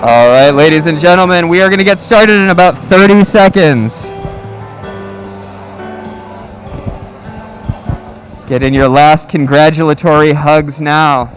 All right, ladies and gentlemen, we are going to get started in about 30 seconds. Get in your last congratulatory hugs now.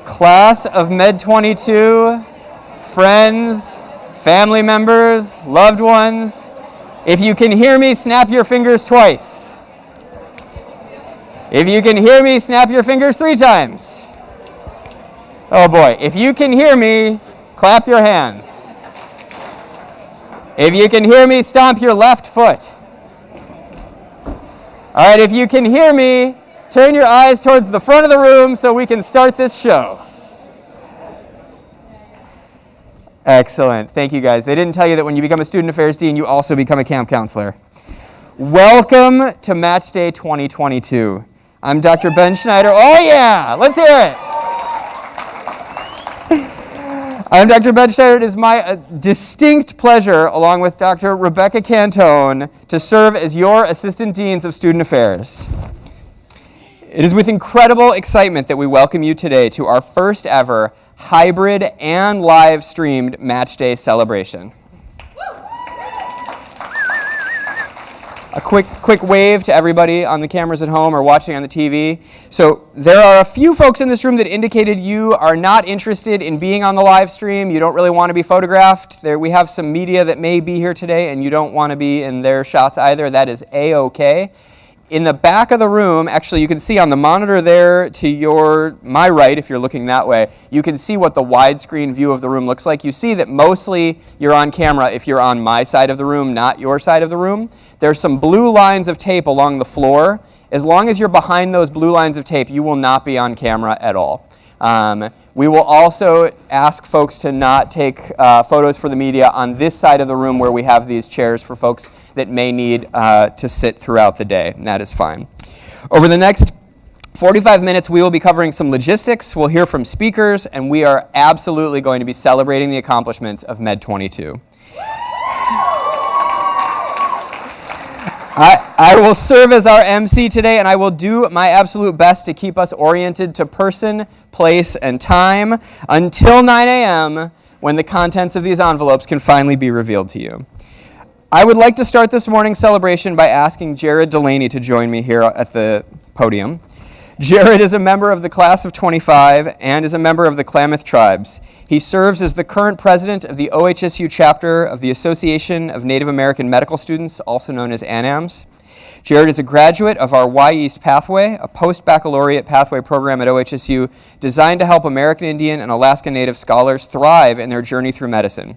Class of Med 22, friends, family members, loved ones, if you can hear me, snap your fingers twice. If you can hear me, snap your fingers 3 times. Oh boy, if you can hear me, clap your hands. If you can hear me, stomp your left foot. All right, if you can hear me, turn your eyes towards the front of the room so we can start this show. Excellent. Thank you, guys. They didn't tell you that when you become a student affairs dean, you also become a camp counselor. Welcome to Match Day 2022. I'm Dr. Ben Schneider. Oh, yeah. Let's hear it. I'm Dr. Ben Schneider. It is my distinct pleasure, along with Dr. Rebecca Cantone, to serve as your Assistant Deans of Student Affairs. It is with incredible excitement that we welcome you today to our first ever hybrid and live streamed Match Day celebration. A quick wave to everybody on the cameras at home or watching on the TV. So there are a few folks in this room that indicated you are not interested in being on the live stream. You don't really want to be photographed. We have some media that may be here today and you don't want to be in their shots either. That is A-OK. In the back of the room, actually you can see on the monitor there to my right, if you're looking that way, you can see what the widescreen view of the room looks like. You see that mostly you're on camera if you're on my side of the room, not your side of the room. There's some blue lines of tape along the floor. As long as you're behind those blue lines of tape, you will not be on camera at all. We will also ask folks to not take photos for the media on this side of the room where we have these chairs for folks that may need to sit throughout the day, and that is fine. Over the next 45 minutes, we will be covering some logistics, we'll hear from speakers, and we are absolutely going to be celebrating the accomplishments of Med 22. I will serve as our MC today, and I will do my absolute best to keep us oriented to person, place, and time until 9 a.m. when the contents of these envelopes can finally be revealed to you. I would like to start this morning's celebration by asking Jared Delaney to join me here at the podium. Jared is a member of the class of 25 and is a member of the Klamath Tribes. He serves as the current president of the OHSU chapter of the Association of Native American Medical Students, also known as ANAMS. Jared is a graduate of our Y-East Pathway, a post-baccalaureate pathway program at OHSU designed to help American Indian and Alaska Native scholars thrive in their journey through medicine.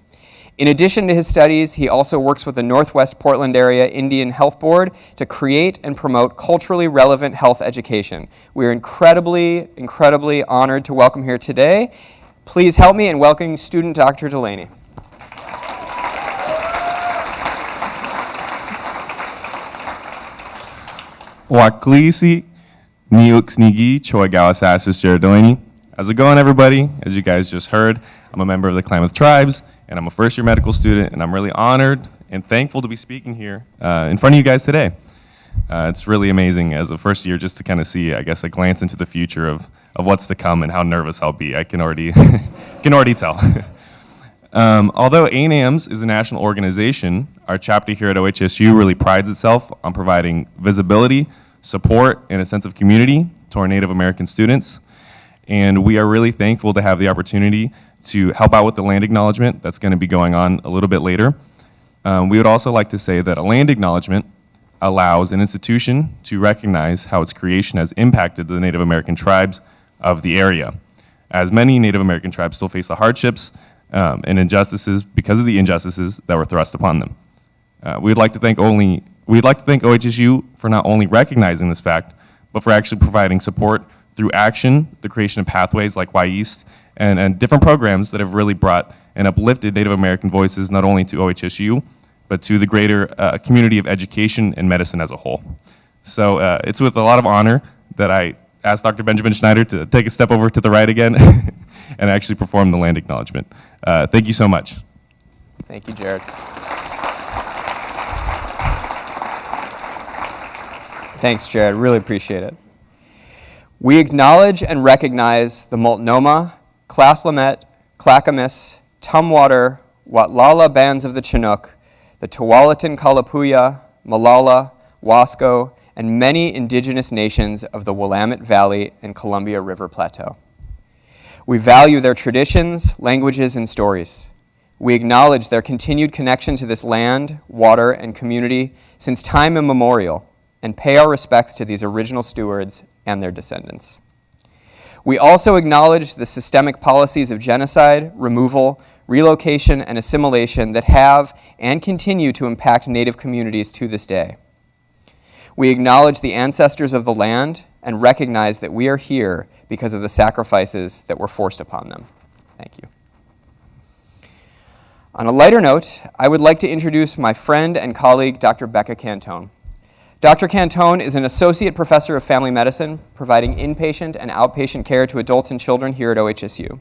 In addition to his studies, he also works with the Northwest Portland Area Indian Health Board to create and promote culturally relevant health education. We are incredibly honored to welcome here today. Please help me in welcoming student Dr. Delaney. Waklisi, Niuxnigi, Choagawasasis, Jared Delaney. How's it going, everybody? As you guys just heard, I'm a member of the Klamath Tribes, and I'm a first-year medical student, and I'm really honored and thankful to be speaking here in front of you guys today. It's really amazing as a first year just to kind of see, I guess, a glance into the future of what's to come and how nervous I'll be. I can already tell. Although ANAMS is a national organization, our chapter here at OHSU really prides itself on providing visibility, support, and a sense of community to our Native American students. And we are really thankful to have the opportunity to help out with the land acknowledgement that's going to be going on a little bit later. We would also like to say that a land acknowledgement allows an institution to recognize how its creation has impacted the Native American tribes of the area, as many Native American tribes still face the hardships and injustices because of the injustices that were thrust upon them. We'd like to thank OHSU for not only recognizing this fact, but for actually providing support through action, the creation of pathways like Y-East, and different programs that have really brought and uplifted Native American voices not only to OHSU, but to the greater community of education and medicine as a whole. So it's with a lot of honor that I asked Dr. Benjamin Schneider to take a step over to the right again and actually perform the land acknowledgement. Thank you so much. Thank you, Jared. Thanks, Jared. Really appreciate it. We acknowledge and recognize the Multnomah, Clathlemet, Clackamas, Tumwater, Watlala bands of the Chinook, the Tualatin Kalapuya, Malala, Wasco, and many indigenous nations of the Willamette Valley and Columbia River Plateau. We value their traditions, languages, and stories. We acknowledge their continued connection to this land, water, and community since time immemorial, and pay our respects to these original stewards and their descendants. We also acknowledge the systemic policies of genocide, removal, relocation, and assimilation that have and continue to impact Native communities to this day. We acknowledge the ancestors of the land and recognize that we are here because of the sacrifices that were forced upon them. Thank you. On a lighter note, I would like to introduce my friend and colleague, Dr. Becca Cantone. Dr. Cantone is an associate professor of family medicine, providing inpatient and outpatient care to adults and children here at OHSU.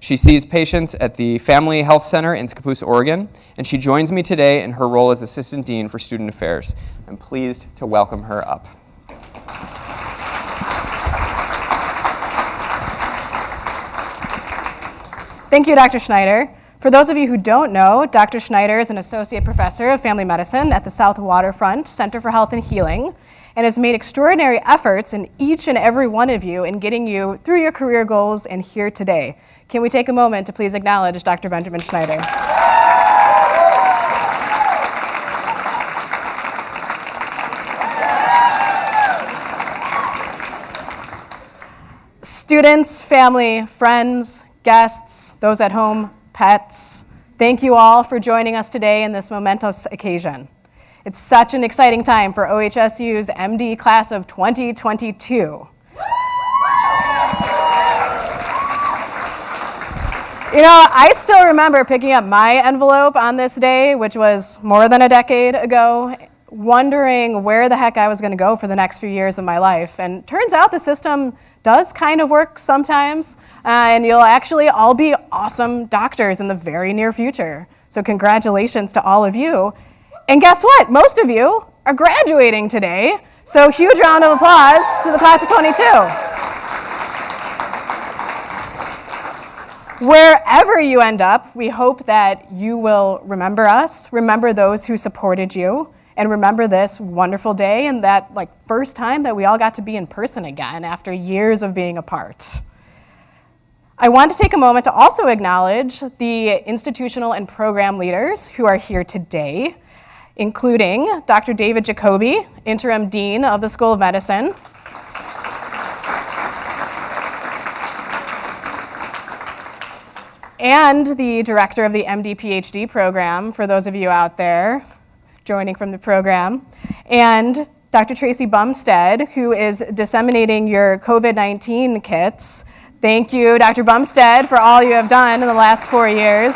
She sees patients at the Family Health Center in Scappoose, Oregon, and she joins me today in her role as Assistant Dean for Student Affairs. I'm pleased to welcome her up. Thank you, Dr. Schneider. For those of you who don't know, Dr. Schneider is an associate professor of family medicine at the South Waterfront Center for Health and Healing, and has made extraordinary efforts in each and every one of you in getting you through your career goals and here today. Can we take a moment to please acknowledge Dr. Benjamin Schneider? Students, family, friends, guests, those at home, pets, thank you all for joining us today in this momentous occasion. It's such an exciting time for OHSU's MD class of 2022. You know, I still remember picking up my envelope on this day, which was more than a decade ago, wondering where the heck I was going to go for the next few years of my life. And turns out the system does kind of work sometimes, and you'll actually all be awesome doctors in the very near future. So congratulations to all of you. And guess what? Most of you are graduating today, so huge round of applause to the class of 22. Wherever you end up, we hope that you will remember us, remember those who supported you, and remember this wonderful day and that first time that we all got to be in person again after years of being apart. I want to take a moment to also acknowledge the institutional and program leaders who are here today, including Dr. David Jacoby, Interim Dean of the School of Medicine, and the Director of the MD-PhD program, for those of you out there joining from the program, and Dr. Tracy Bumstead, who is disseminating your COVID-19 kits. Thank you, Dr. Bumstead, for all you have done in the last 4 years.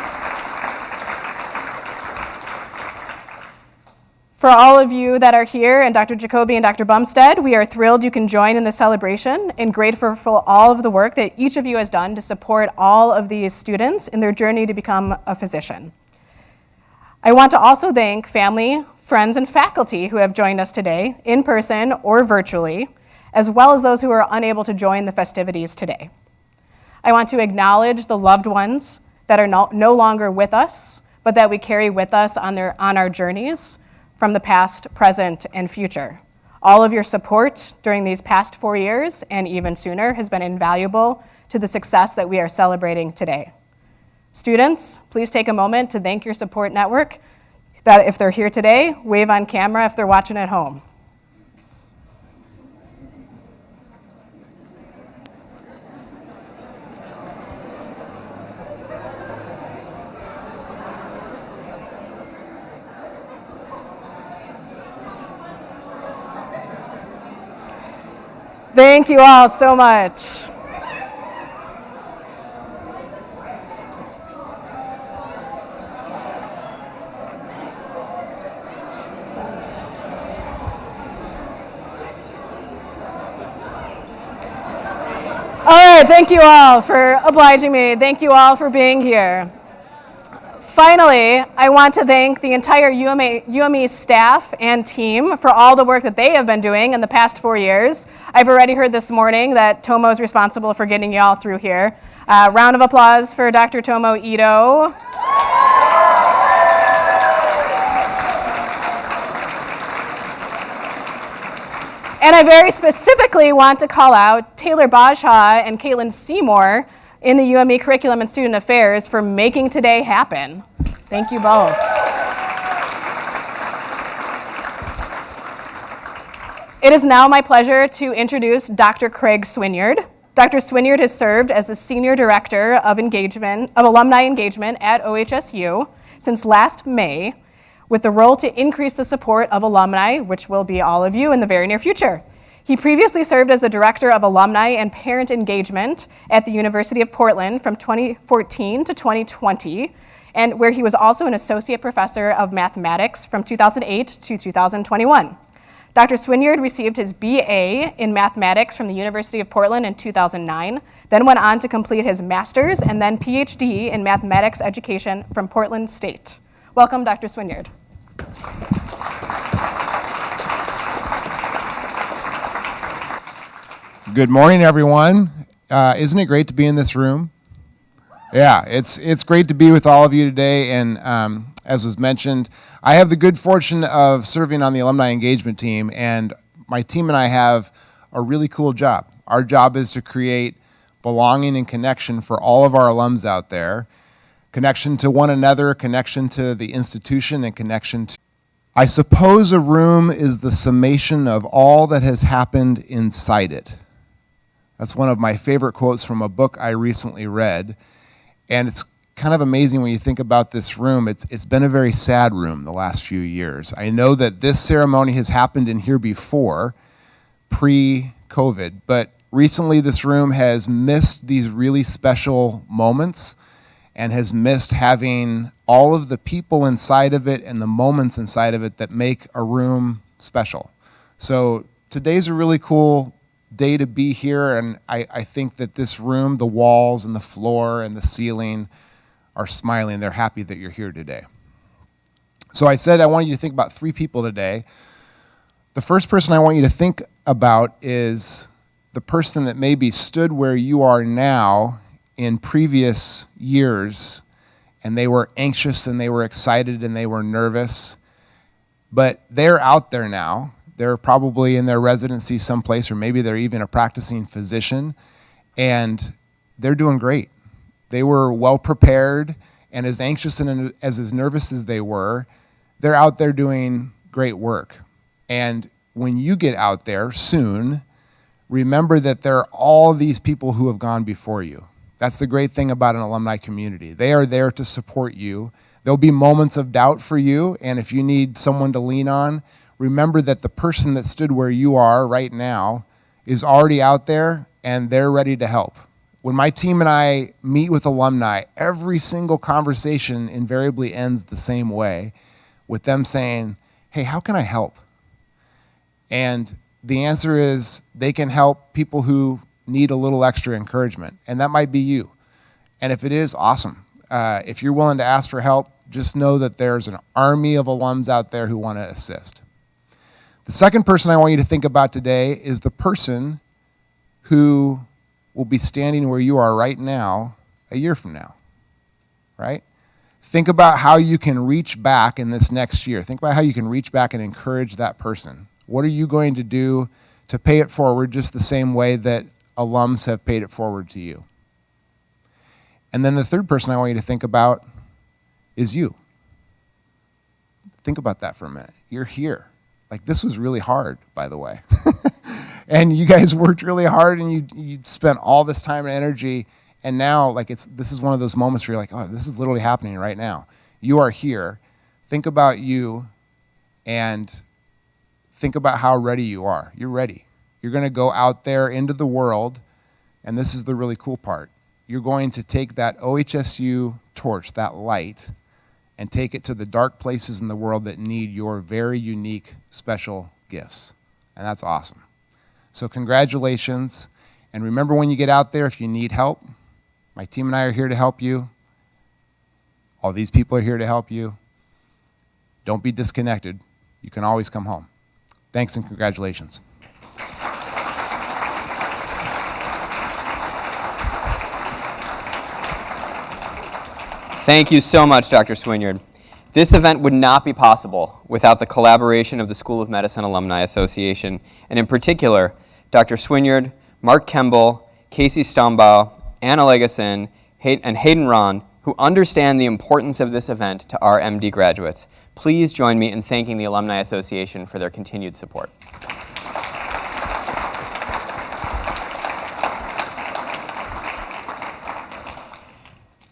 For all of you that are here, and Dr. Jacoby and Dr. Bumstead, we are thrilled you can join in the celebration and grateful for all of the work that each of you has done to support all of these students in their journey to become a physician. I want to also thank family, friends, and faculty who have joined us today, in person or virtually, as well as those who are unable to join the festivities today. I want to acknowledge the loved ones that are no longer with us, but that we carry with us on our journeys from the past, present, and future. All of your support during these past 4 years, and even sooner, has been invaluable to the success that we are celebrating today. Students, please take a moment to thank your support network, that if they're here today, wave on camera if they're watching at home. Thank you all so much. All right, thank you all for obliging me. Thank you all for being here. Finally, I want to thank the entire UME staff and team for all the work that they have been doing in the past 4 years. I've already heard this morning that Tomo is responsible for getting you all through here. Round of applause for Dr. Tomo Ito. And I very specifically want to call out Taylor Bajha and Caitlin Seymour in the UME Curriculum and Student Affairs for making today happen. Thank you both. It is now my pleasure to introduce Dr. Craig Swinyard. Dr. Swinyard has served as the Senior Director of Alumni Engagement at OHSU since last May, with the role to increase the support of alumni, which will be all of you in the very near future. He previously served as the Director of Alumni and Parent Engagement at the University of Portland from 2014 to 2020, and where he was also an Associate Professor of Mathematics from 2008 to 2021. Dr. Swinyard received his BA in Mathematics from the University of Portland in 2009, then went on to complete his Master's and then PhD in Mathematics Education from Portland State. Welcome, Dr. Swinyard. Good morning, everyone. Isn't it great to be in this room? Yeah, it's great to be with all of you today, and as was mentioned, I have the good fortune of serving on the Alumni Engagement team, and my team and I have a really cool job. Our job is to create belonging and connection for all of our alums out there. Connection to one another, connection to the institution, and connection to... I suppose a room is the summation of all that has happened inside it. That's one of my favorite quotes from a book I recently read. And it's kind of amazing when you think about this room. It's been a very sad room the last few years. I know that this ceremony has happened in here before, pre-COVID, but recently this room has missed these really special moments and has missed having all of the people inside of it and the moments inside of it that make a room special. So today's a really cool day to be here, and I think that this room, the walls and the floor and the ceiling are smiling. They're happy that you're here today. So I said I want you to think about 3 people today. The first person I want you to think about is the person that maybe stood where you are now in previous years, and they were anxious and they were excited and they were nervous, but they're out there now. They're probably in their residency someplace, or maybe they're even a practicing physician, and they're doing great. They were well prepared, and as anxious and as nervous as they were, they're out there doing great work. And when you get out there soon, remember that there are all these people who have gone before you. That's the great thing about an alumni community. They are there to support you. There'll be moments of doubt for you, and if you need someone to lean on, remember that the person that stood where you are right now is already out there, and they're ready to help. When my team and I meet with alumni, every single conversation invariably ends the same way, with them saying, hey, how can I help? And the answer is they can help people who need a little extra encouragement, and that might be you. And if it is, awesome. If you're willing to ask for help, just know that there's an army of alums out there who want to assist. The second person I want you to think about today is the person who will be standing where you are right now a year from now, right? Think about how you can reach back in this next year. Think about how you can reach back and encourage that person. What are you going to do to pay it forward just the same way that alums have paid it forward to you? And then the third person I want you to think about is you. Think about that for a minute. You're here. Like, this was really hard, by the way. And you guys worked really hard, and you spent all this time and energy, and now this is one of those moments where you're like, oh, this is literally happening right now. You are here. Think about you, and think about how ready you are. You're ready. You're going to go out there into the world, and this is the really cool part. You're going to take that OHSU torch, that light, and take it to the dark places in the world that need your very unique, special gifts. And that's awesome. So congratulations. And remember, when you get out there, if you need help, my team and I are here to help you. All these people are here to help you. Don't be disconnected. You can always come home. Thanks and congratulations. Thank you so much, Dr. Swinyard. This event would not be possible without the collaboration of the School of Medicine Alumni Association, and in particular, Dr. Swinyard, Mark Kemble, Casey Stombaugh, Anna Legason, and Hayden Ron, who understand the importance of this event to our MD graduates. Please join me in thanking the Alumni Association for their continued support.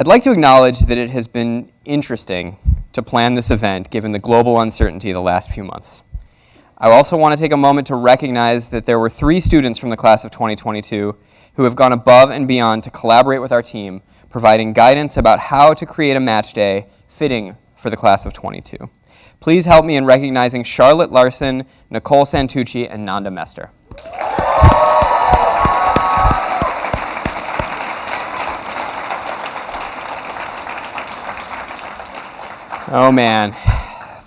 I'd like to acknowledge that it has been interesting to plan this event given the global uncertainty the last few months. I also want to take a moment to recognize that there were 3 students from the class of 2022 who have gone above and beyond to collaborate with our team, providing guidance about how to create a match day fitting for the class of 22. Please help me in recognizing Charlotte Larson, Nicole Santucci, and Nanda Mester. Oh man,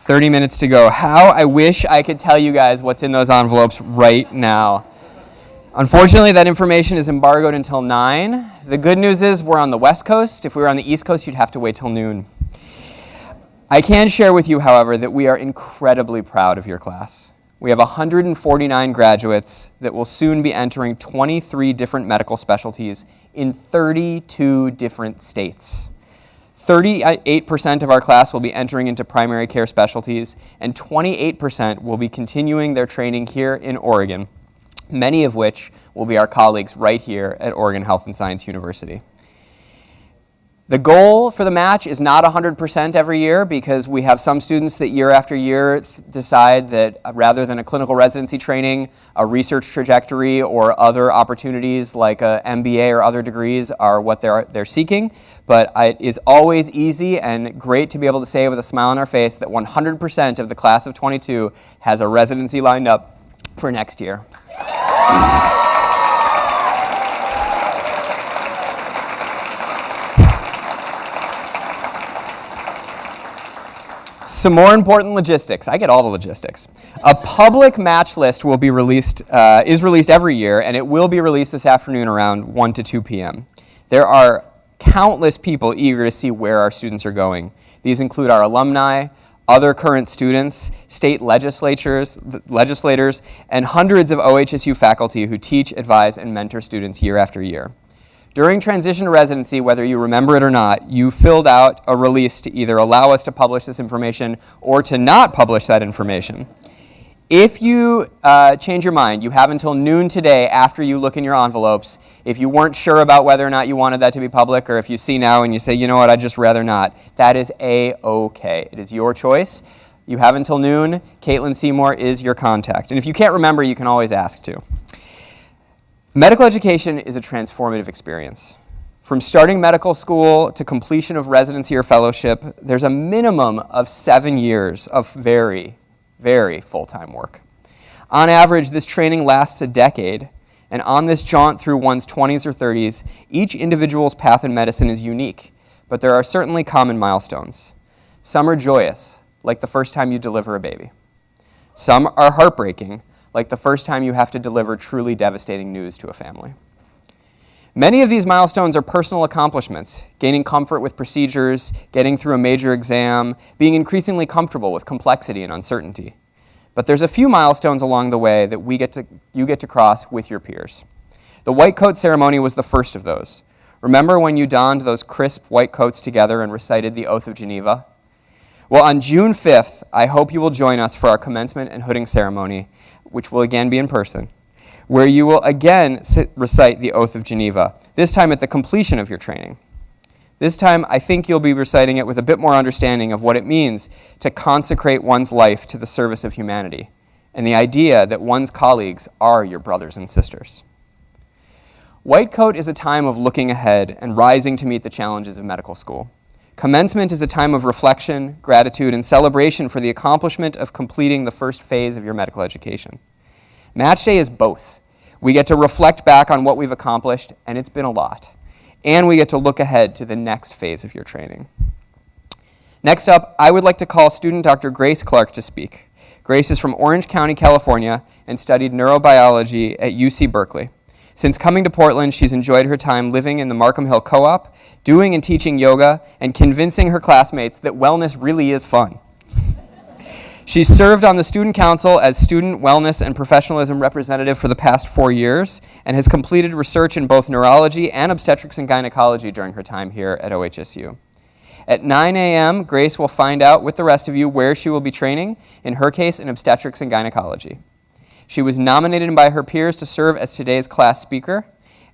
30 minutes to go. How I wish I could tell you guys what's in those envelopes right now. Unfortunately, that information is embargoed until 9. The good news is we're on the West Coast. If we were on the East Coast, you'd have to wait till noon. I can share with you, however, that we are incredibly proud of your class. We have 149 graduates that will soon be entering 23 different medical specialties in 32 different states. 38% of our class will be entering into primary care specialties, and 28% will be continuing their training here in Oregon, many of which will be our colleagues right here at Oregon Health and Science University. The goal for the match is not 100% every year because we have some students that year after year decide that rather than a clinical residency training, a research trajectory or other opportunities like a MBA or other degrees are what they're seeking. But it is always easy and great to be able to say with a smile on our face that 100% of the class of 22 has a residency lined up for next year. Some more important logistics. I get all the logistics. A public match list will be released, is released every year, and it will be released this afternoon around 1 to 2 p.m. There are countless people eager to see where our students are going. These include our alumni, other current students, state legislators, and hundreds of OHSU faculty who teach, advise, and mentor students year after year. During transition to residency, whether you remember it or not, you filled out a release to either allow us to publish this information or to not publish that information. If you change your mind, you have until noon today after you look in your envelopes. If you weren't sure about whether or not you wanted that to be public, or if you see now and you say, you know what, I'd just rather not, that is A-okay. It is your choice. You have until noon. Caitlin Seymour is your contact. And if you can't remember, you can always ask too. Medical education is a transformative experience. From starting medical school to completion of residency or fellowship, there's a minimum of 7 years of very full-time work. On average, this training lasts a decade, and on this jaunt through one's 20s or 30s, each individual's path in medicine is unique, but there are certainly common milestones. Some are joyous, like the first time you deliver a baby. Some are heartbreaking, like the first time you have to deliver truly devastating news to a family. Many of these milestones are personal accomplishments, gaining comfort with procedures, getting through a major exam, being increasingly comfortable with complexity and uncertainty. But there's a few milestones along the way that you get to cross with your peers. The white coat ceremony was the first of those. Remember when you donned those crisp white coats together and recited the Oath of Geneva? Well, on June 5th, I hope you will join us for our commencement and hooding ceremony, which will again be in person, where you will again recite the Oath of Geneva, this time at the completion of your training. This time, I think you'll be reciting it with a bit more understanding of what it means to consecrate one's life to the service of humanity, and the idea that one's colleagues are your brothers and sisters. White coat is a time of looking ahead and rising to meet the challenges of medical school. Commencement is a time of reflection, gratitude, and celebration for the accomplishment of completing the first phase of your medical education. Match day is both. We get to reflect back on what we've accomplished, and it's been a lot. And we get to look ahead to the next phase of your training. Next up, I would like to call student Dr. Grace Clark to speak. Grace is from Orange County, California, and studied neurobiology at UC Berkeley. Since coming to Portland, she's enjoyed her time living in the Markham Hill Co-op, doing and teaching yoga, and convincing her classmates that wellness really is fun. She's served on the student council as student wellness and professionalism representative for the past 4 years and has completed research in both neurology and obstetrics and gynecology during her time here at OHSU. At 9 a.m., Grace will find out with the rest of you where she will be training, in her case in obstetrics and gynecology. She was nominated by her peers to serve as today's class speaker,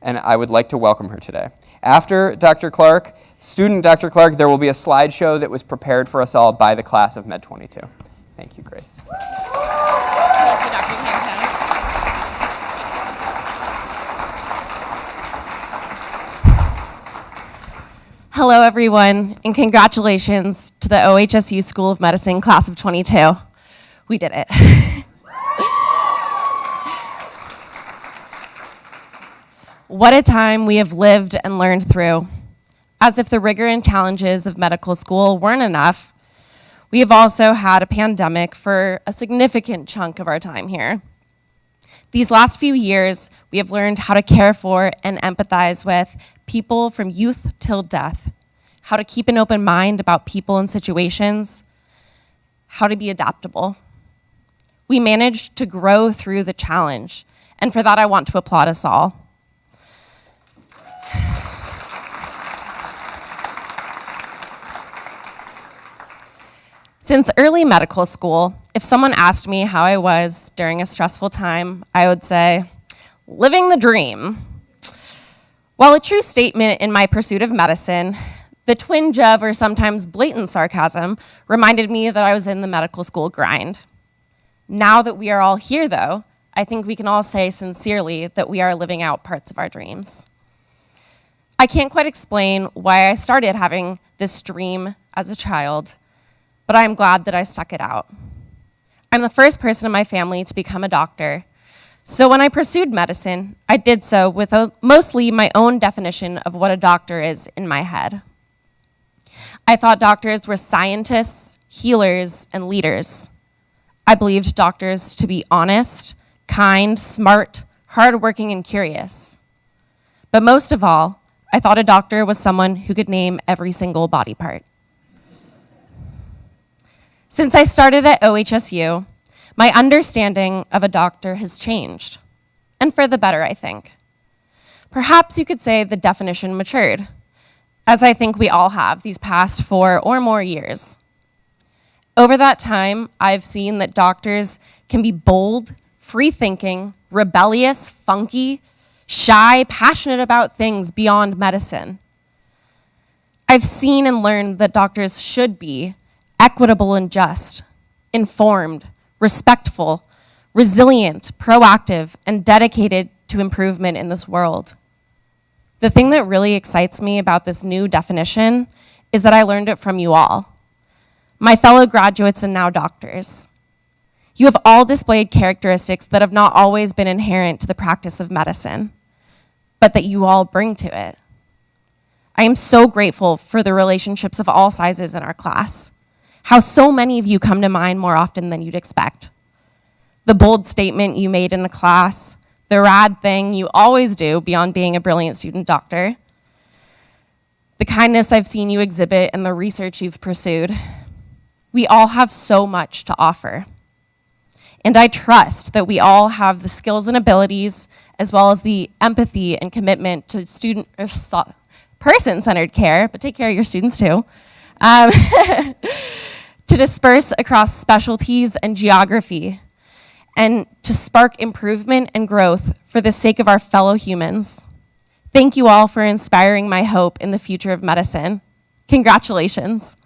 and I would like to welcome her today. After Dr. Clark, student Dr. Clark, there will be a slideshow that was prepared for us all by the class of Med 22. Thank you, Grace. Thank you, Dr. Hampton. Hello, everyone, and congratulations to the OHSU School of Medicine class of 22. We did it. What a time we have lived and learned through. As if the rigor and challenges of medical school weren't enough, we have also had a pandemic for a significant chunk of our time here. These last few years, we have learned how to care for and empathize with people from youth till death, how to keep an open mind about people and situations, how to be adaptable. We managed to grow through the challenge, and for that I want to applaud us all. Since early medical school, if someone asked me how I was during a stressful time, I would say, living the dream. While a true statement in my pursuit of medicine, the twinge of, or sometimes blatant sarcasm, reminded me that I was in the medical school grind. Now that we are all here, though, I think we can all say sincerely that we are living out parts of our dreams. I can't quite explain why I started having this dream as a child, but I'm glad that I stuck it out. I'm the first person in my family to become a doctor, so when I pursued medicine, I did so with mostly my own definition of what a doctor is in my head. I thought doctors were scientists, healers, and leaders. I believed doctors to be honest, kind, smart, hardworking, and curious. But most of all, I thought a doctor was someone who could name every single body part. Since I started at OHSU, my understanding of a doctor has changed, and for the better, I think. Perhaps you could say the definition matured, as I think we all have these past 4 or more years. Over that time, I've seen that doctors can be bold, free-thinking, rebellious, funky, shy, passionate about things beyond medicine. I've seen and learned that doctors should be equitable and just, informed, respectful, resilient, proactive, and dedicated to improvement in this world. The thing that really excites me about this new definition is that I learned it from you all, my fellow graduates and now doctors. You have all displayed characteristics that have not always been inherent to the practice of medicine, but that you all bring to it. I am so grateful for the relationships of all sizes in our class, how so many of you come to mind more often than you'd expect. The bold statement you made in the class, the rad thing you always do beyond being a brilliant student doctor, the kindness I've seen you exhibit and the research you've pursued. We all have so much to offer. And I trust that we all have the skills and abilities, as well as the empathy and commitment to person-centered care, but take care of your students too, to disperse across specialties and geography, and to spark improvement and growth for the sake of our fellow humans. Thank you all for inspiring my hope in the future of medicine. Congratulations.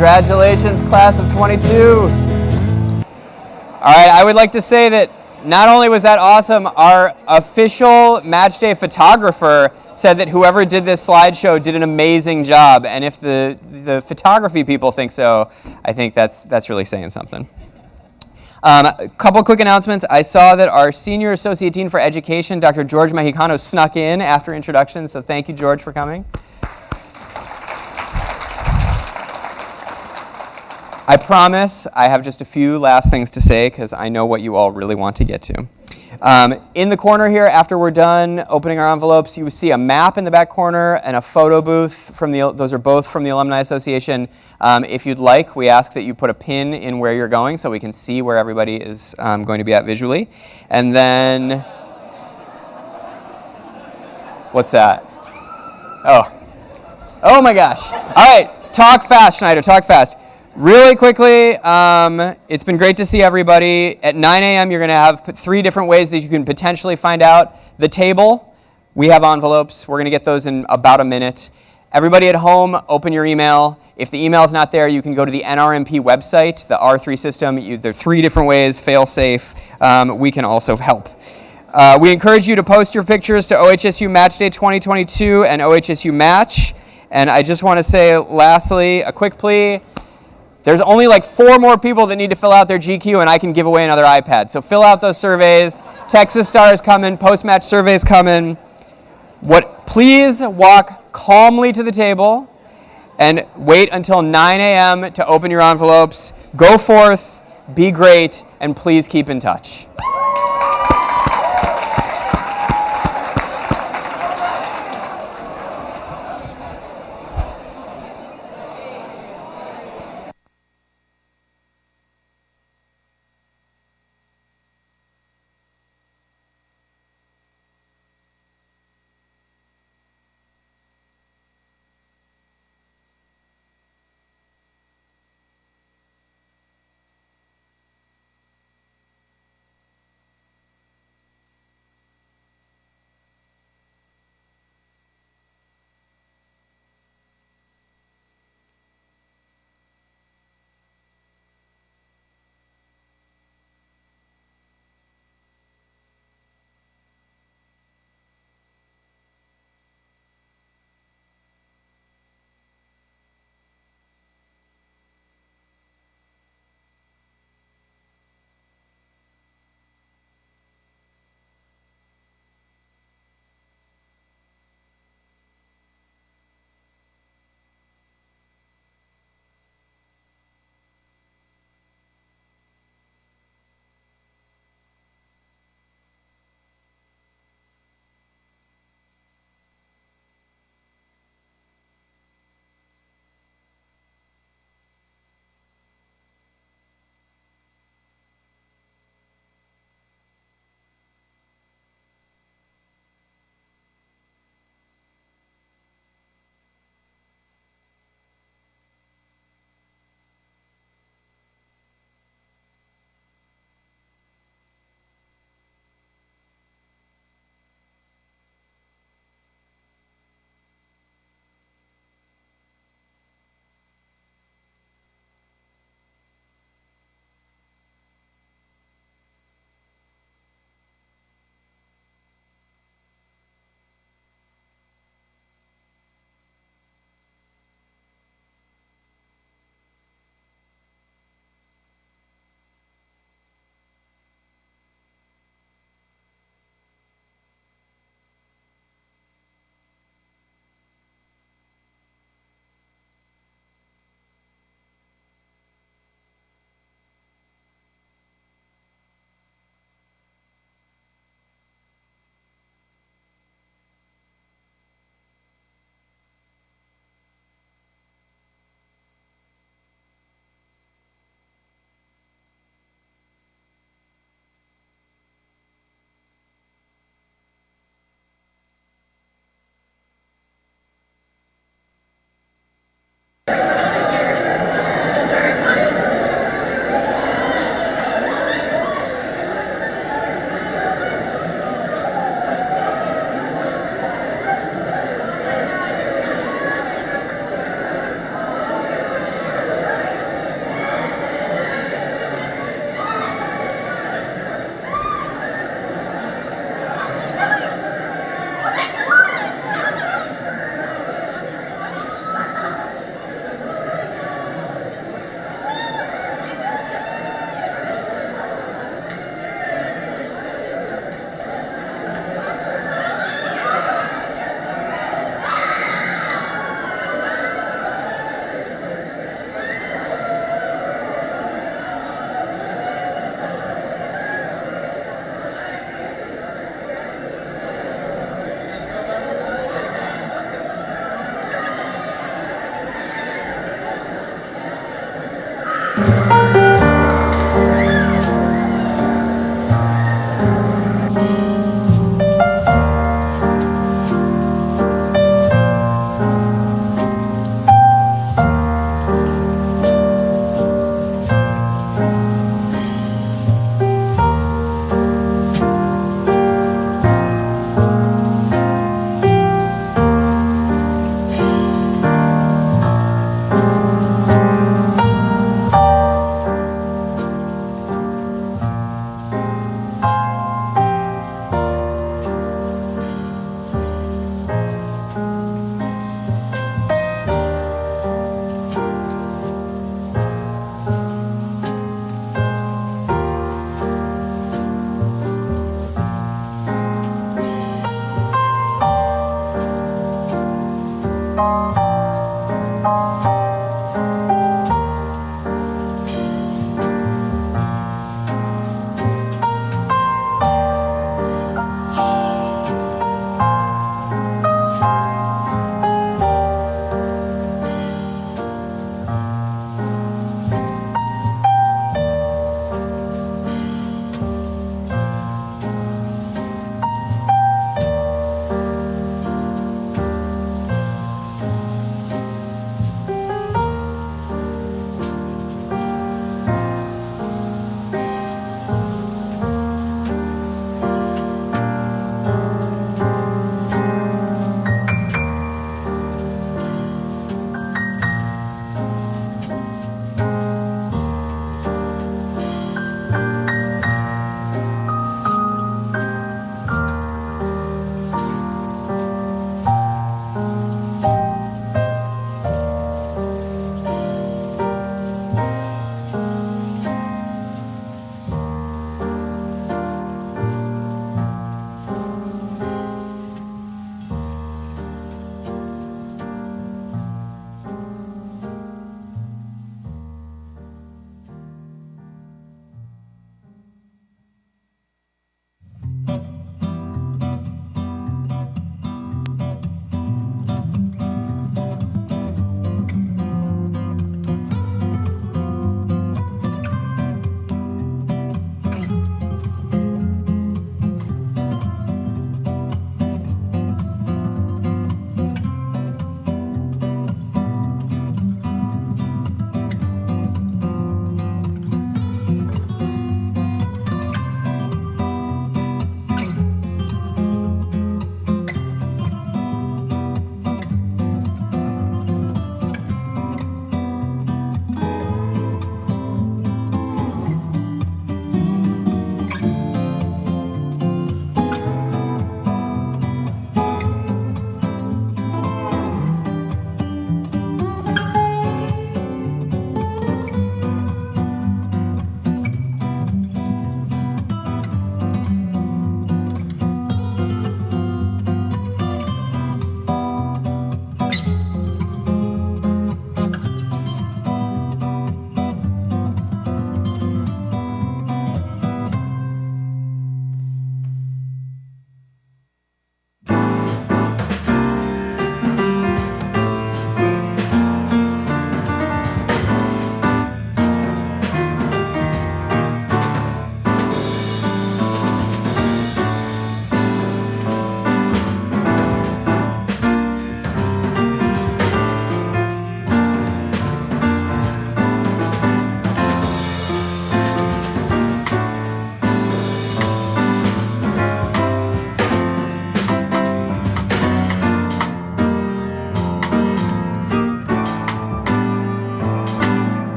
Congratulations, class of 22. All right, I would like to say that not only was that awesome, our official match day photographer said that whoever did this slideshow did an amazing job. And if the photography people think so, I think that's really saying something. A couple quick announcements. I saw that our Senior Associate Dean for Education, Dr. George Mexicano, snuck in after introduction, so thank you, George, for coming. I promise I have just a few last things to say because I know what you all really want to get to. In the corner here, after we're done opening our envelopes, you will see a map in the back corner and a photo booth those are both from the Alumni Association. If you'd like, we ask that you put a pin in where you're going so we can see where everybody is going to be at visually. And then, what's that? Oh my gosh. All right, talk fast, Schneider, talk fast. Really quickly, it's been great to see everybody. At 9 a.m., you're going to have 3 different ways that you can potentially find out. The table, we have envelopes. We're going to get those in about a minute. Everybody at home, open your email. If the email's not there, you can go to the NRMP website, the R3 system. There are 3 different ways, fail safe. We can also help. We encourage you to post your pictures to OHSU Match Day 2022 and OHSU Match. And I just want to say, lastly, a quick plea. There's only like 4 more people that need to fill out their GQ, and I can give away another iPad. So fill out those surveys. Texas Star is coming. Post-match surveys coming. Please walk calmly to the table and wait until 9 a.m. to open your envelopes. Go forth, be great, and please keep in touch.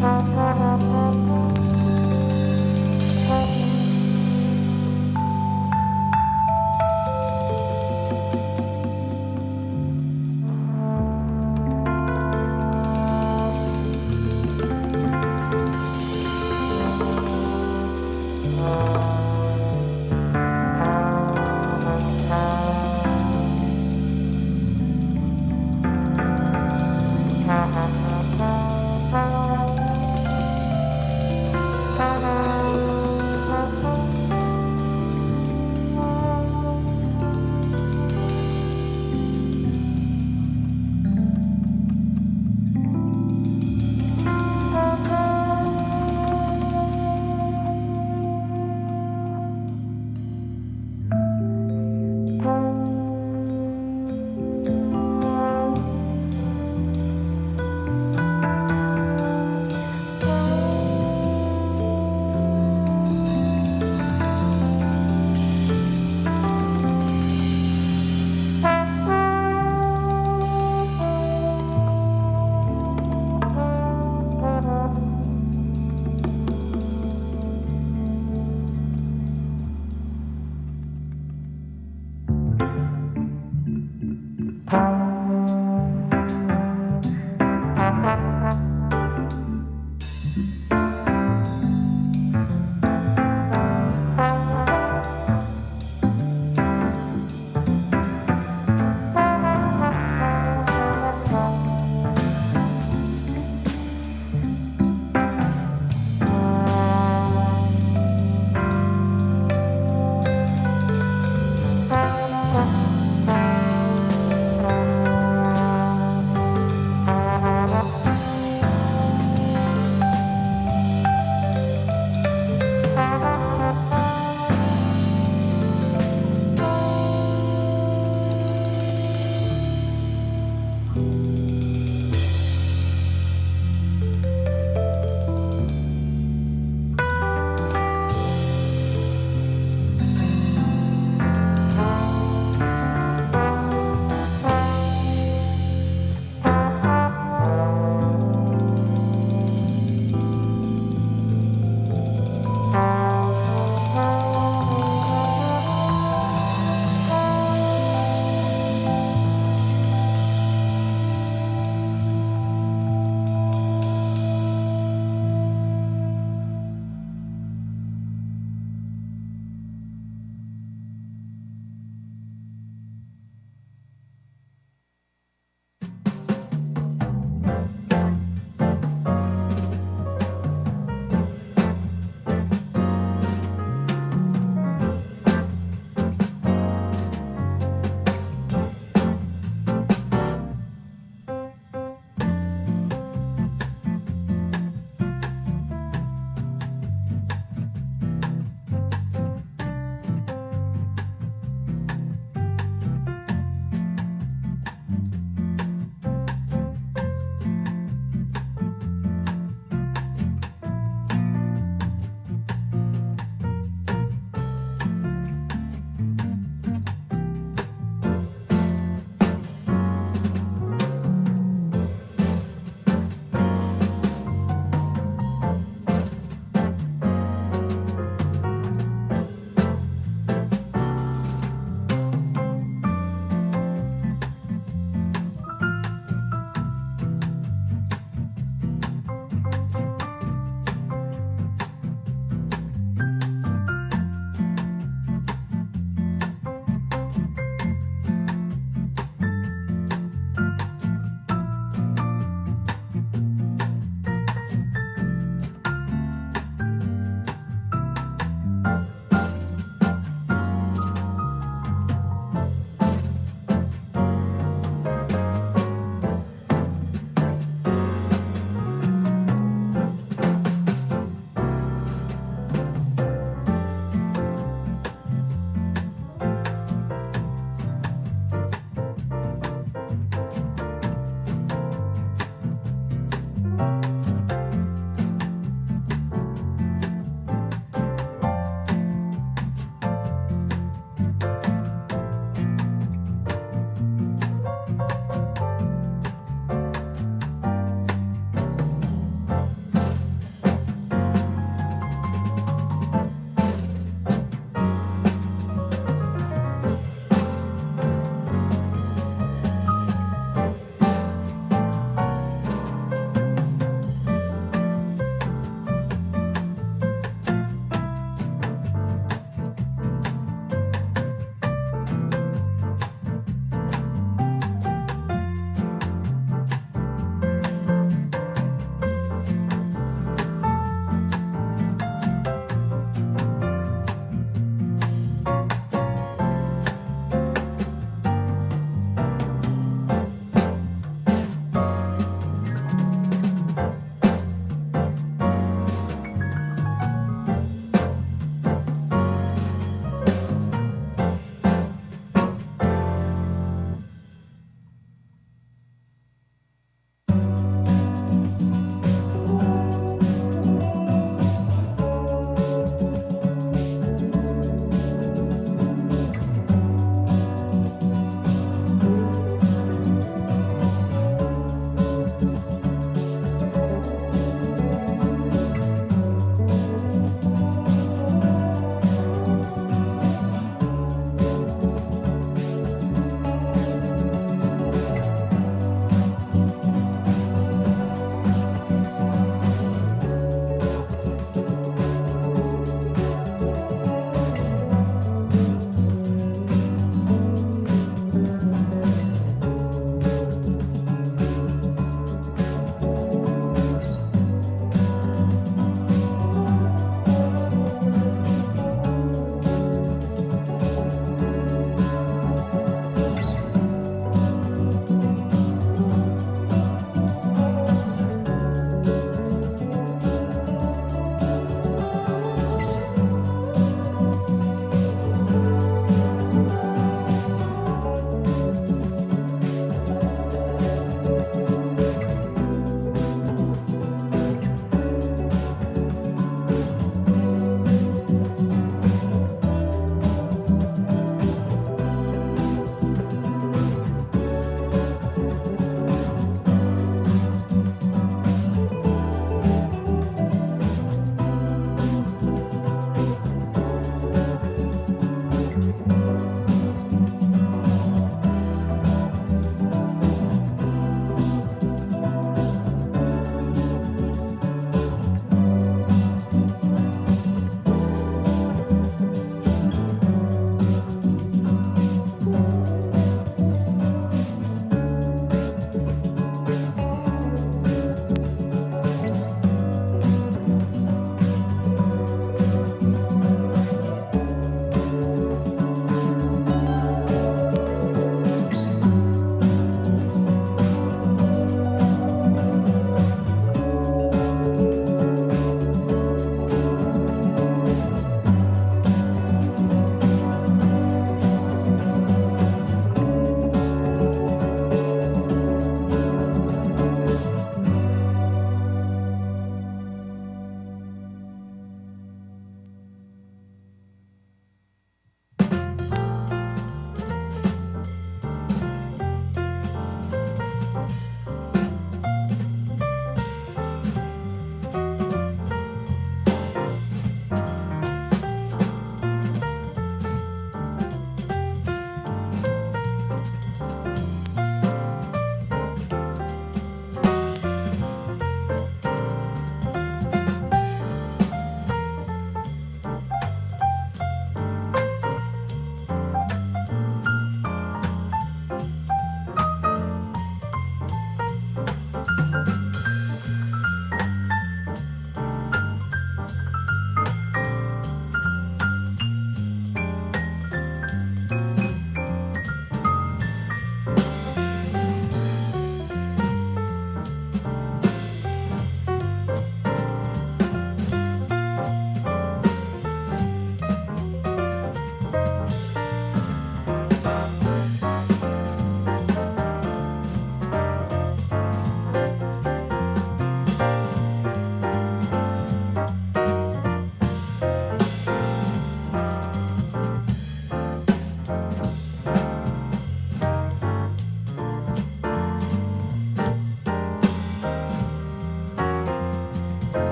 Thank you.